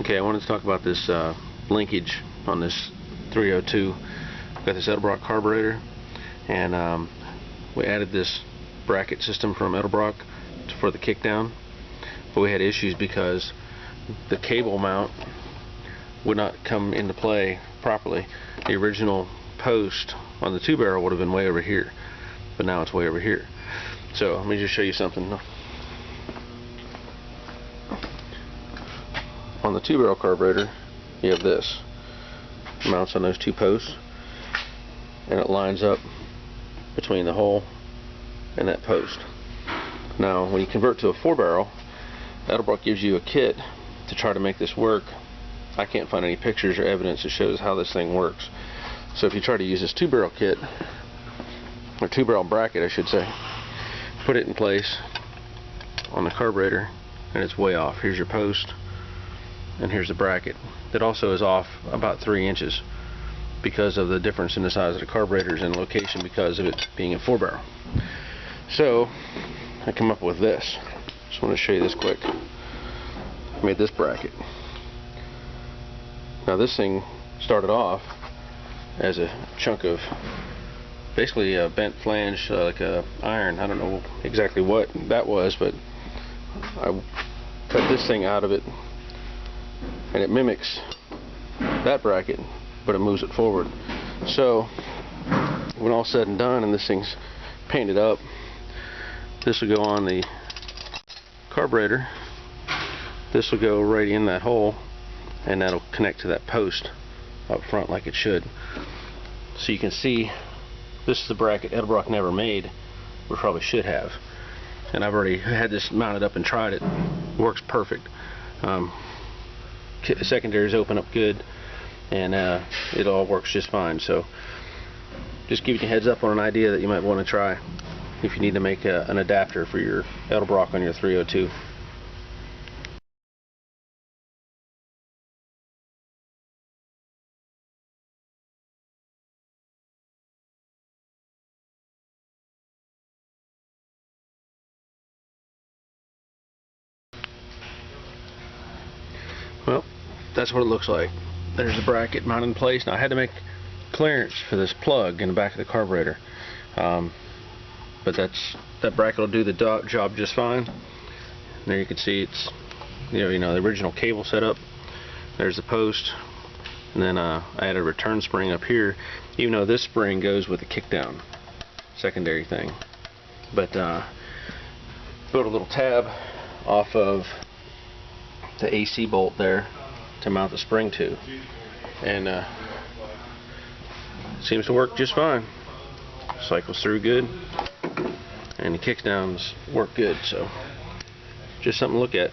Okay, I wanted to talk about this linkage on this 302. I've got this Edelbrock carburetor, and we added this bracket system from Edelbrock for the kickdown, but we had issues because the cable mount would not come into play properly. The original post on the 2-barrel would have been way over here, but now it's way over here. So let me just show you something. On the 2-barrel carburetor, you have this. It mounts on those two posts, and it lines up between the hole and that post. Now, when you convert to a 4-barrel, Edelbrock gives you a kit to try to make this work. I can't find any pictures or evidence that shows how this thing works. So if you try to use this 2-barrel kit, or 2-barrel bracket I should say, put it in place on the carburetor, and it's way off. Here's your post, and here's the bracket. It also is off about 3 inches because of the difference in the size of the carburetors and location because of it being a 4-barrel. So I come up with this. Just want to show you this quick. I made this bracket. Now this thing started off as a chunk of basically a bent flange, like a iron. I don't know exactly what that was, but I cut this thing out of it, and it mimics that bracket, but it moves it forward. So when all said and done and this thing's painted up, this will go on the carburetor, this will go right in that hole, and that'll connect to that post up front like it should. So you can see this is the bracket Edelbrock never made, or probably should have, and I've already had this mounted up and tried it. Works perfect. Secondaries open up good, and it all works just fine. So just giving you a heads up on an idea that you might want to try if you need to make an adapter for your Edelbrock on your 302. Well, that's what it looks like. There's the bracket mounted in place. Now I had to make clearance for this plug in the back of the carburetor, but that bracket will do the job just fine. And there you can see it's you know the original cable setup. There's the post, and then I added a return spring up here, even though this spring goes with the kickdown secondary thing. But built a little tab off of the AC bolt there to mount the spring to, and seems to work just fine. Cycles through good, and the kickdowns work good. So just something to look at.